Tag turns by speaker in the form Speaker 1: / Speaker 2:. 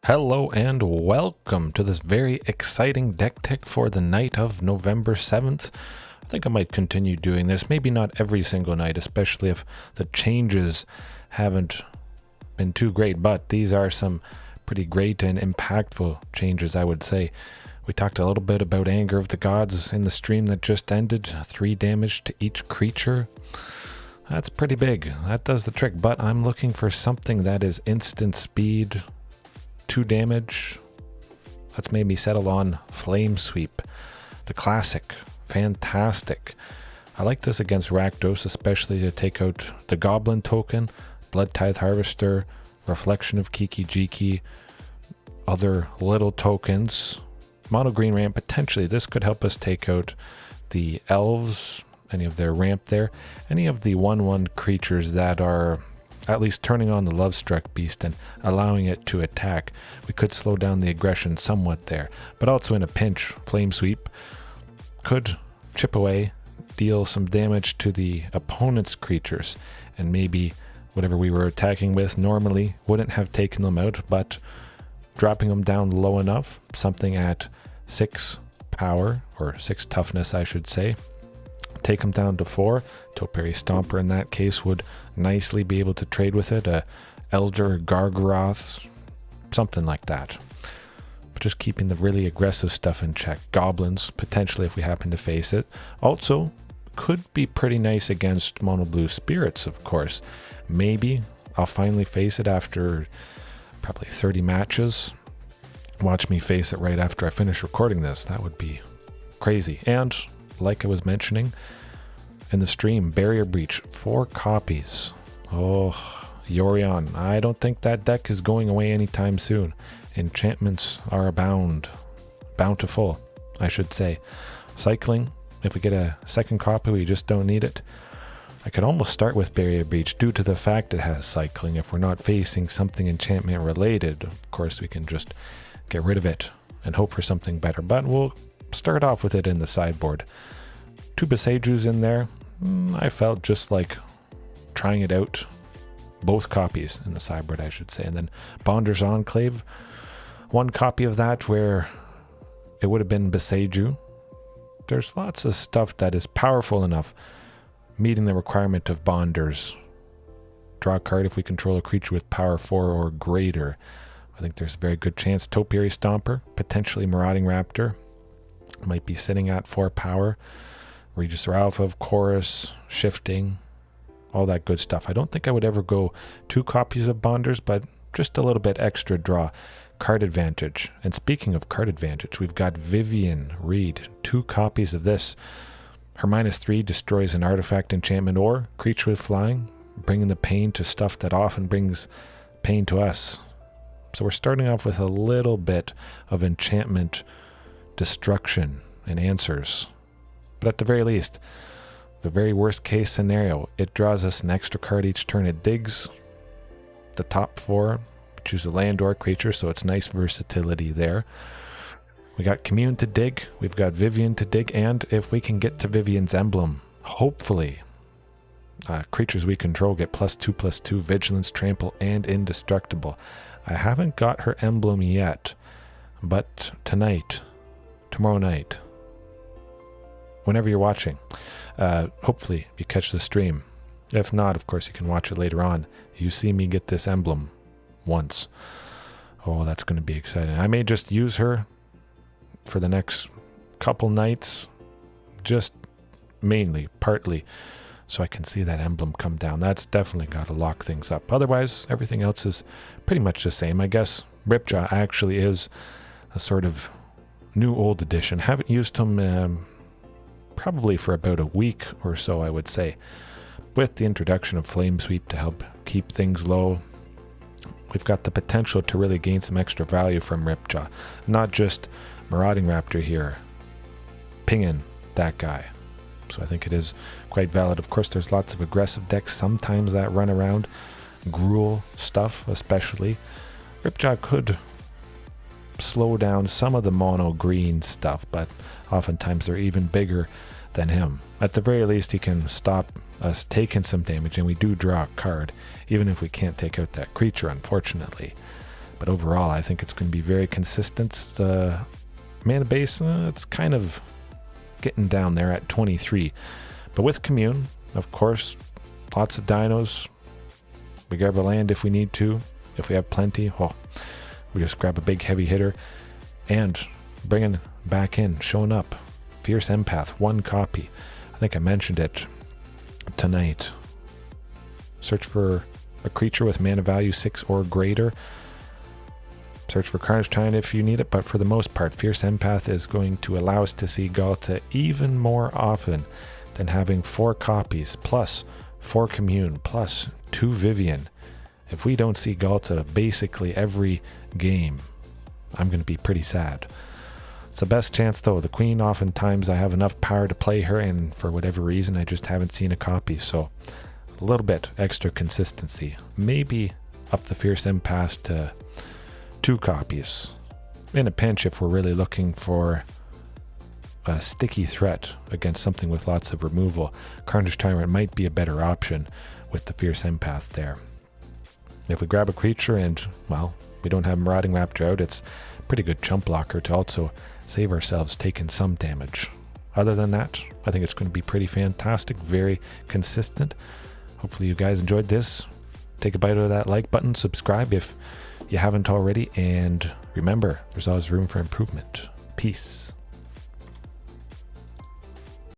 Speaker 1: Hello and welcome to this very exciting deck tech for the night of November 7th. I think I might continue doing this, maybe not every single night, especially if the changes haven't been too great, but these are some pretty great and impactful changes, I would say. We talked a little bit about Anger of the Gods in the stream that just ended, 3 damage to each creature. That's pretty big, that does the trick, but I'm looking for something that is instant speed, 2 damage. That's made me settle on Flame Sweep, the classic. Fantastic. I like this against Rakdos, especially to take out the Goblin token, Blood Tithe Harvester, Reflection of Kiki Jiki, other little tokens. Mono green ramp, potentially this could help us take out the elves, any of their ramp there, any of the 1/1 creatures that are at least turning on the Lovestruck Beast and allowing it to attack. We could slow down the aggression somewhat there, but also in a pinch, Flame Sweep could chip away, deal some damage to the opponent's creatures, and maybe whatever we were attacking with normally wouldn't have taken them out, but dropping them down low enough, something at 6 power, or 6 toughness I should say, take them down to 4. Topiary Stomper in that case would nicely be able to trade with it, a Elder Gargaroth, something like that. But just keeping the really aggressive stuff in check. Goblins, potentially if we happen to face it. Also, could be pretty nice against Mono Blue Spirits, of course. Maybe I'll finally face it after probably 30 matches. Watch me face it right after I finish recording this. That would be crazy. And like I was mentioning in the stream, Barrier Breach, 4 copies. Oh, Yorion. I don't think that deck is going away anytime soon. Enchantments are bountiful, I should say. Cycling, if we get a second copy, we just don't need it. I could almost start with Barrier Breach due to the fact it has cycling. If we're not facing something enchantment related, of course we can just get rid of it and hope for something better. But we'll start off with it in the sideboard. 2 Besejus in there. I felt just like trying it out. Both copies in the sideboard, I should say. And then Bonders Enclave. 1 copy of that where it would have been Beseju. There's lots of stuff that is powerful enough, meeting the requirement of Bonders. Draw a card if we control a creature with power 4 or greater. I think there's a very good chance. Topiary Stomper, potentially Marauding Raptor. Might be sitting at 4 power. Regisaur Alpha, of course, Shifting, all that good stuff. I don't think I would ever go 2 copies of Bonders, but just a little bit extra draw. Card advantage. And speaking of card advantage, we've got Vivian Reed, 2 copies of this. Her -3 destroys an artifact, enchantment, or creature with flying, bringing the pain to stuff that often brings pain to us. So we're starting off with a little bit of enchantment destruction and answers. But at the very least, the very worst case scenario, it draws us an extra card each turn. It digs the top 4, choose a land or creature, so it's nice versatility there. We got Commune to dig, we've got Vivian to dig, and if we can get to Vivian's emblem, hopefully creatures we control get +2/+2, Vigilance, Trample, and Indestructible. I haven't got her emblem yet, but tonight, tomorrow night, whenever you're watching, hopefully you catch the stream. If not, of course you can watch it later on. You see me get this emblem once. Oh, that's going to be exciting. I may just use her for the next couple nights, just mainly, partly, so I can see that emblem come down. That's definitely got to lock things up. Otherwise, everything else is pretty much the same. I guess Ripjaw actually is a sort of new old edition. Haven't used him probably for about a week or so, I would say. With the introduction of Flame Sweep to help keep things low, we've got the potential to really gain some extra value from Ripjaw. Not just Marauding Raptor here, pinging that guy. So I think it is quite valid. Of course, there's lots of aggressive decks sometimes that run around. Gruul stuff, especially. Ripjaw could slow down some of the mono green stuff, but oftentimes they're even bigger than him. At the very least, he can stop us taking some damage, and we do draw a card, even if we can't take out that creature, unfortunately. But overall, I think it's going to be very consistent. The mana base, it's kind of getting down there at 23. But with Commune, of course, lots of dinos. We grab a land if we need to. If we have plenty, well, we just grab a big heavy hitter. And bringing back in, showing up, Fierce Empath, 1 copy. I think I mentioned it tonight. Search for a creature with mana value 6 or greater. Search for Carnage Tyrant if you need it, but for the most part, Fierce Empath is going to allow us to see Ghalta even more often than having 4 copies, plus 4 Commune, plus 2 Vivian. If we don't see Ghalta basically every game, I'm going to be pretty sad. It's the best chance though. The Queen, oftentimes I have enough power to play her, and for whatever reason I just haven't seen a copy, so a little bit extra consistency. Maybe up the Fierce Empath to 2 copies. In a pinch, if we're really looking for a sticky threat against something with lots of removal, Carnage Tyrant might be a better option with the Fierce Empath there. If we grab a creature and, well, we don't have Marauding Raptor out, it's a pretty good chump blocker to also save ourselves taking some damage. Other than that, I think it's going to be pretty fantastic, very consistent. Hopefully you guys enjoyed this. Take a bite out of that like button, subscribe if you haven't already, and remember, there's always room for improvement. Peace.